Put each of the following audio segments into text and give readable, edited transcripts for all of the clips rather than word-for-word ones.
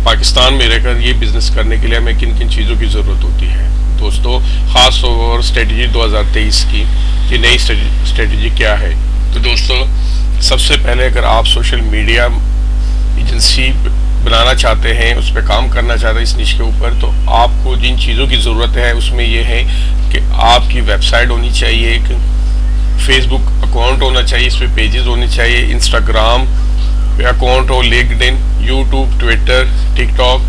पाकिस्तान में रहकर ये बिजनेस करने के लिए हमें किन किन चीज़ों की ज़रूरत होती है। दोस्तों, ख़ास तौर स्ट्रेटजी 2023 की ये नई स्ट्रेटजी क्या है। तो दोस्तों, सबसे पहले अगर आप सोशल मीडिया एजेंसी बनाना चाहते हैं, उस पर काम करना चाहते हैं इस निश के ऊपर, तो आपको जिन चीज़ों की ज़रूरत है उसमें ये है कि आपकी वेबसाइट होनी चाहिए, एक फेसबुक अकाउंट होना चाहिए, इस पर पेजेस होने चाहिए, इंस्टाग्राम पे अकाउंट हो, लिंक्डइन, यूट्यूब, ट्विटर, टिकटॉक।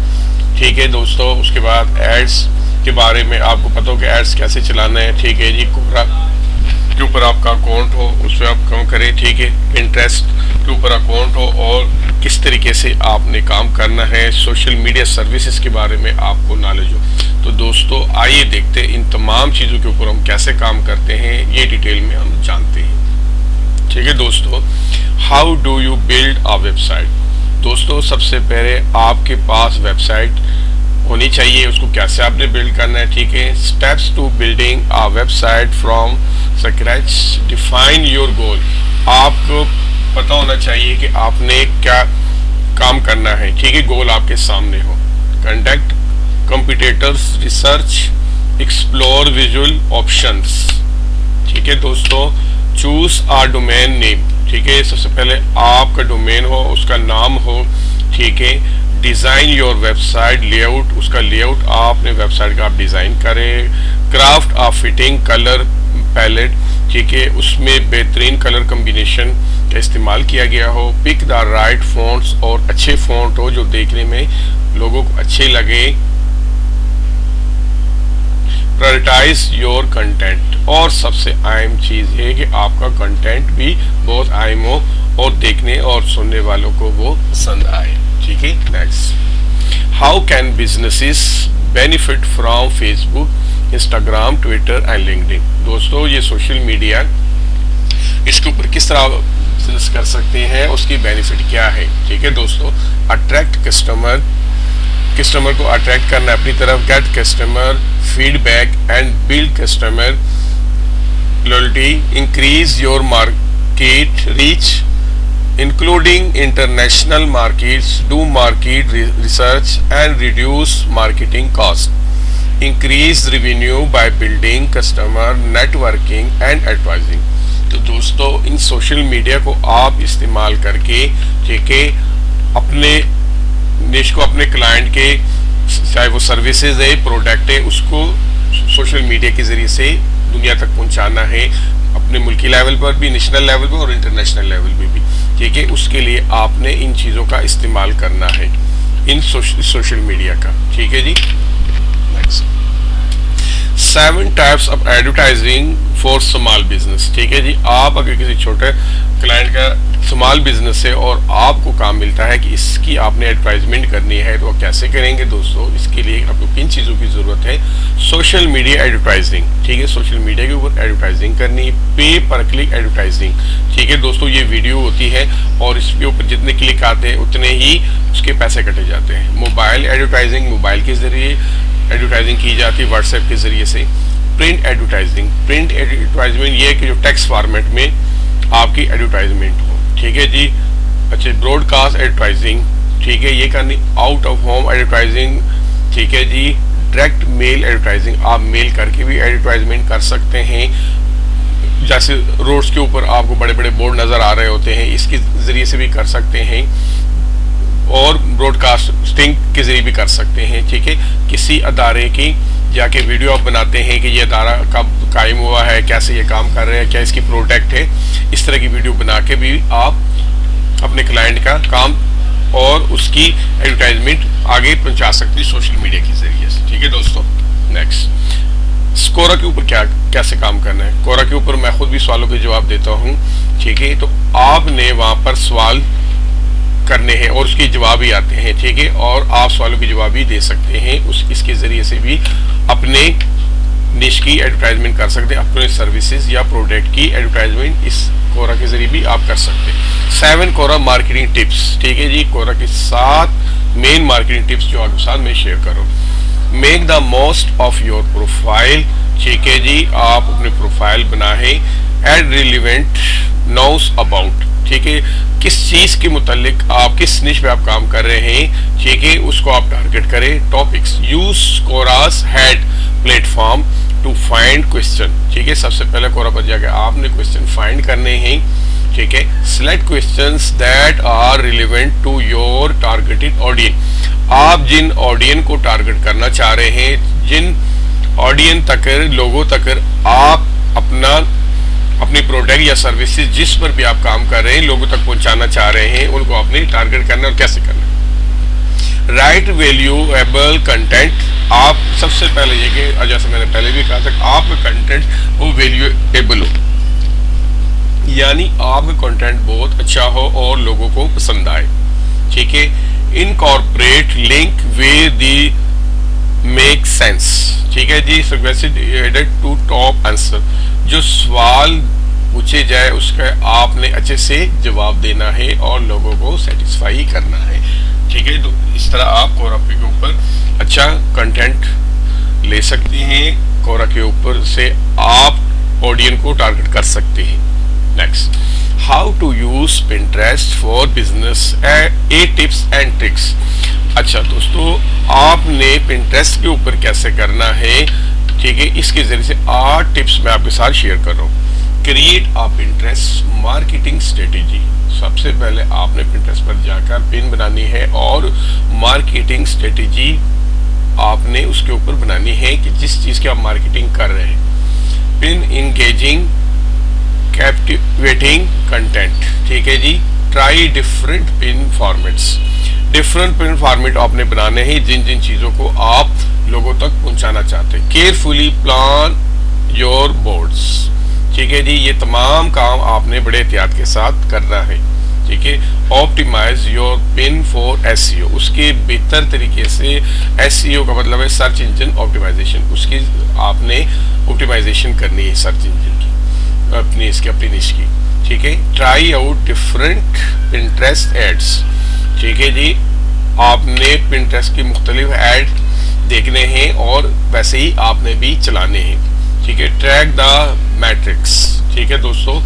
ठीक है दोस्तों, उसके बाद एड्स के बारे में आपको पता हो कि एड्स कैसे चलाना है। ठीक है जी, कोरा के ऊपर आपका अकाउंट हो, उस पर आप काम करें। ठीक है, पिंटरेस्ट के ऊपर अकाउंट हो और किस तरीके से आपने काम करना है, सोशल मीडिया सर्विसेज के बारे में आपको नॉलेज हो। तो दोस्तों, आइए देखते हैं इन तमाम चीज़ों के ऊपर हम कैसे काम करते हैं, ये डिटेल में हम जानते हैं। ठीक है दोस्तों, how do you build a website. दोस्तों, सबसे पहले आपके पास वेबसाइट होनी चाहिए, उसको कैसे आपने बिल्ड करना है। ठीक है, steps to building a website from scratch, define your goal. आपको पता होना चाहिए कि आपने क्या काम करना है। ठीक है, गोल आपके सामने हो। Conduct competitors research, explore visual options. ठीक है दोस्तों, चूज आ डोमेन नेम। ठीक है, सबसे पहले आपका डोमेन हो, उसका नाम हो। ठीक है, डिज़ाइन योर वेबसाइट लेआउट, उसका लेआउट आपने वेबसाइट का आप डिज़ाइन करें। क्राफ्ट आ फिटिंग कलर पैलेट। ठीक है, उसमें बेहतरीन कलर कम्बिनेशन का इस्तेमाल किया गया हो। पिक द राइट फ़ॉन्ट्स, और अच्छे फ़ॉन्ट हो जो देखने में लोगों को अच्छे लगे। प्रायोरिटाइज योर कंटेंट, और सबसे अहम चीज़ है कि आपका कंटेंट भी बहुत अहम हो और देखने और सुनने वालों को वो पसंद आए। ठीक है, next, how can businesses benefit from Facebook, Instagram, Twitter and LinkedIn. दोस्तों, ये सोशल मीडिया, इसके ऊपर किस तरह बिजनेस कर सकते हैं, उसकी बेनिफिट क्या है। ठीक है दोस्तों, अट्रैक्ट कस्टमर, कस्टमर को अट्रैक्ट करना अपनी तरफ। Get customer feedback and build customer loyalty. Increase your market reach including international markets. Do market research and reduce marketing cost. Increase revenue by building customer networking and advertising. तो दोस्तों, इन social media को आप इस्तेमाल करके, ठीक है, अपने निश को, अपने क्लाइंट के, चाहे वो सर्विसेज है, प्रोडक्ट है, उसको सोशल मीडिया के ज़रिए से दुनिया तक पहुंचाना है, अपने मुल्की लेवल पर भी, नेशनल लेवल पर और इंटरनेशनल लेवल पे भी। ठीक है, उसके लिए आपने इन चीज़ों का इस्तेमाल करना है, इन सोशल मीडिया का। ठीक है जी, next, 7 types of advertising for small business. ठीक है जी, आप अगर किसी छोटे क्लाइंट का स्मॉल बिजनेस है और आपको काम मिलता है कि इसकी आपने एडवर्टाइजमेंट करनी है, तो कैसे करेंगे दोस्तों। इसके लिए आपको किन चीज़ों की ज़रूरत है। Social media advertising. ठीक है, सोशल मीडिया के ऊपर एडवर्टाइजिंग करनी। पे पर क्लिक एडवर्टाइजिंग। ठीक है दोस्तों, ये वीडियो होती है और इसके ऊपर जितने क्लिक आते हैं उतने ही उसके पैसे कटे जाते हैं। मोबाइल एडवर्टाइजिंग, मोबाइल के ज़रिए एडवर्टाइजिंग की जाती है, व्हाट्सएप के ज़रिए से। प्रिंट एडवर्टाइजिंग, प्रिंट एडवर्टाइजमेंट ये है कि जो टेक्स्ट फॉर्मेट में आपकी एडवर्टाइजमेंट हो। ठीक है जी, अच्छा, ब्रॉडकास्ट एडवर्टाइजिंग। ठीक है, ये करनी। Out of home advertising. ठीक है जी, डायरेक्ट मेल एडवर्टाइजिंग, आप मेल करके भी एडवर्टाइजमेंट कर सकते हैं। जैसे रोड्स के ऊपर आपको बड़े बड़े बोर्ड नज़र आ रहे होते हैं, इसके ज़रिए से भी कर सकते हैं, और ब्रॉडकास्टिंग के ज़रिए भी कर सकते हैं। ठीक है, किसी अदारे की जाके वीडियो आप बनाते हैं कि ये अदारा कब कायम हुआ है, कैसे ये काम कर रहे हैं, क्या इसकी प्रोडक्ट है, इस तरह की वीडियो बना के भी आप अपने क्लाइंट का काम और उसकी एडवर्टाइजमेंट आगे पहुंचा सकते हैं सोशल मीडिया के ज़रिए से। ठीक है दोस्तों, नेक्स्ट, कोरा के ऊपर कैसे काम करना है। कोरा के ऊपर मैं खुद भी सवालों के जवाब देता हूँ। ठीक है, तो आपने वहाँ पर सवाल करने हैं और उसके जवाब भी आते हैं। ठीक है, और आप सवालों के जवाब भी दे सकते हैं, इसके ज़रिए से भी अपने निश की एडवर्टाइजमेंट कर सकते हैं, अपने सर्विसेज या प्रोडक्ट की एडवर्टाइजमेंट इस कोरा के ज़रिए भी आप कर सकते हैं। 7 कोरा मार्केटिंग टिप्स। ठीक है जी, कोरा के 7 मेन मार्केटिंग टिप्स जो आपके साथ मैं शेयर करूँ। Make the most of your profile. ठीक है जी, आप अपने प्रोफाइल बनाएं। Add relevant notes about. ठीक है, किस चीज के मुतालिक आप किस निश पे आप काम कर रहे हैं, ठीक है, उसको आप टारगेट करें। Topics, use Quora's head platform to find question, ठीक है, सबसे पहले कोरा पर जाके आपने क्वेश्चन फाइंड करने हैं, ठीक है। Select questions that are relevant to your targeted audience, आप जिन ऑडियंस को टारगेट करना चाह रहे हैं, जिन ऑडियंस तक, लोगों तक आप अपनी प्रोडक्ट या सर्विसेज जिस पर भी आप काम कर रहे हैं लोगों तक पहुंचाना चाह रहे हैं, उनको आपने टारगेट करना और कैसे करना। राइट वैल्यूएबल कंटेंट, आप सबसे पहले ये कि जैसे मैंने पहले भी कहा था, आपका कंटेंट वो वैल्यूएबल हो, यानी आपका कंटेंट बहुत अच्छा हो और लोगों को पसंद आए, ठीक है। Incorporate link with the make sense, ठीक है जी। एडेड टू टॉप आंसर, जो सवाल पूछे जाए उसका आपने अच्छे से जवाब देना है और लोगों को सेटिस्फाई करना है, ठीक है। तो इस तरह आप कोरा के ऊपर अच्छा कंटेंट ले सकते हैं, कोरा के ऊपर से आप ऑडियंस को टारगेट कर सकते हैं। Next, how to use Pinterest for business, 8 tips and tricks. अच्छा दोस्तों, आपने पिंटरेस्ट के ऊपर कैसे करना है, ठीक है, इसके जरिए से 8 टिप्स मैं आपके साथ शेयर कर रहा हूँ। Create a Pinterest marketing strategy, सबसे पहले आपने पिंटरेस्ट पर जाकर पिन बनानी है और मार्केटिंग स्ट्रेटेजी आपने उसके ऊपर बनानी है कि जिस चीज की आप मार्केटिंग कर रहे हैं। पिन इंगेजिंग कैप्टिवेटिंग कंटेंट, ठीक है जी। Try different pin formats, different pin format आपने बनाने हैं जिन जिन चीजों को आप लोगों तक पहुंचाना चाहते हैं। केयरफुली प्लान योर बोर्ड्स, ठीक है जी, ये तमाम काम आपने बड़े एहतियात के साथ करना है, ठीक है। Optimise your pin for SEO, उसके बेहतर तरीके से, एसईओ का मतलब है सर्च इंजन ऑप्टिमाइजेशन, उसकी आपने ऑप्टिमाइजेशन करनी है सर्च इंजन की, अपनी निश की, ठीक है। Try out different Pinterest ads, ठीक है जी, आपने पिंटरेस्ट की मुख्तलिफ ऐड देखने हैं और वैसे ही आपने भी चलाने हैं, ठीक है। ट्रैक द मैट्रिक्स, ठीक है दोस्तों।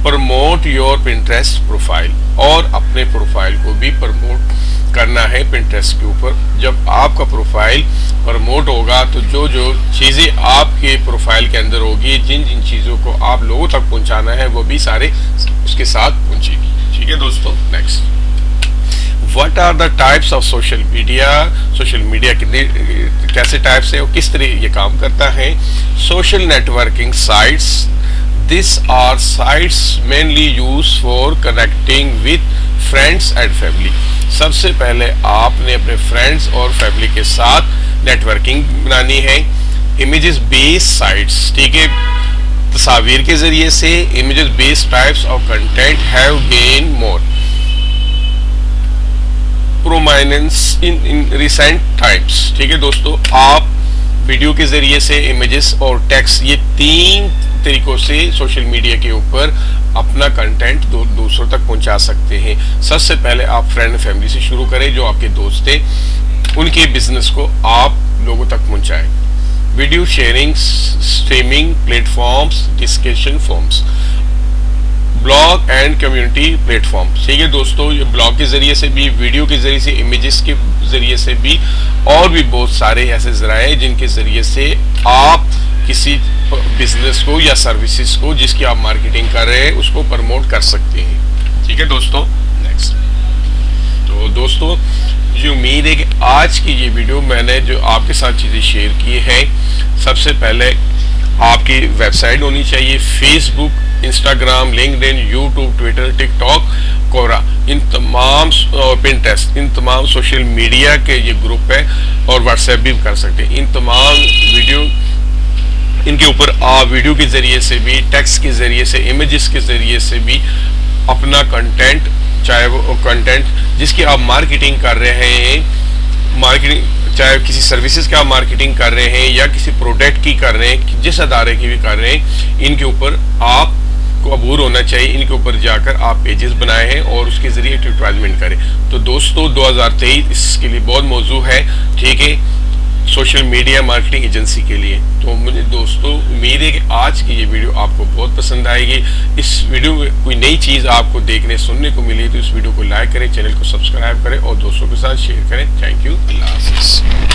प्रमोट योर पिंटरेस्ट प्रोफाइल, और अपने प्रोफाइल को भी प्रमोट करना है पिंटरेस्ट के ऊपर। जब आपका प्रोफाइल प्रमोट होगा तो जो जो चीज़ें आपके प्रोफाइल के अंदर होगी, जिन जिन चीज़ों को आप लोगों तक पहुंचाना है वो भी सारे उसके साथ पहुंचेगी, ठीक है दोस्तों। Next, what are the types of social media, social media कितने कैसे टाइप्स है और किस तरह ये काम करता है। Social networking sites, this are sites mainly use for connecting with friends and family. सबसे पहले आपने अपने फ्रेंड्स और फैमिली के साथ नेटवर्किंग बनानी है। इमेजेस बेस्ड साइट्स, ठीक है, तस्वीर के जरिए से images based types of content have gain more prominence in recent times, ठीक है दोस्तों। आप वीडियो के जरिए से, इमेजेस और टेक्स्ट, ये 3 तरीकों से सोशल मीडिया के ऊपर अपना कंटेंट दूसरों तक पहुंचा सकते हैं। सबसे पहले आप फ्रेंड फैमिली से शुरू करें, जो आपके दोस्त थे, उनके बिजनेस को आप लोगों तक पहुंचाएं। Video sharing, streaming platforms, discussion forms, blog and community platform, ठीक है दोस्तों। ये ब्लॉग के जरिए से भी, वीडियो के जरिए से, इमेजेस के जरिए से भी, और भी बहुत सारे ऐसे जराए जिनके जरिए से आप किसी बिजनेस को या सर्विसेज को जिसकी आप मार्केटिंग कर रहे हैं उसको प्रमोट कर सकते हैं, ठीक है दोस्तों। नेक्स्ट, तो दोस्तों मुझे उम्मीद है कि आज की ये वीडियो मैंने जो आपके साथ चीज़ें शेयर की है, सबसे पहले आपकी वेबसाइट होनी चाहिए, Facebook, Instagram, LinkedIn, YouTube, Twitter, TikTok, Quora, इन तमाम, पिंटरेस्ट, इन तमाम सोशल मीडिया के ये ग्रुप है, और व्हाट्सएप भी कर सकते हैं। इन तमाम वीडियो, इनके ऊपर आप वीडियो के जरिए से भी, टेक्स्ट के जरिए से, इमेजेस के जरिए से भी अपना कंटेंट, चाहे वो कंटेंट जिसकी आप मार्केटिंग कर रहे हैं, मार्केटिंग चाहे किसी सर्विसेज का आप मार्केटिंग कर रहे हैं या किसी प्रोडक्ट की कर रहे हैं, जिस अदारे की भी कर रहे हैं, इनके ऊपर आपको अबूर होना चाहिए। इनके ऊपर जाकर आप पेजेस बनाए हैं और उसके जरिए एडवर्टाइजमेंट करें। तो दोस्तों 2023 इसके लिए बहुत मौजू है, ठीक है। सोशल मीडिया मार्केटिंग एजेंसी के लिए। तो मुझे दोस्तों उम्मीद है कि आज की ये वीडियो आपको बहुत पसंद आएगी। इस वीडियो में कोई नई चीज़ आपको देखने सुनने को मिली तो इस वीडियो को लाइक करें, चैनल को सब्सक्राइब करें और दोस्तों के साथ शेयर करें। थैंक यू, अल्लाह हाफिज़।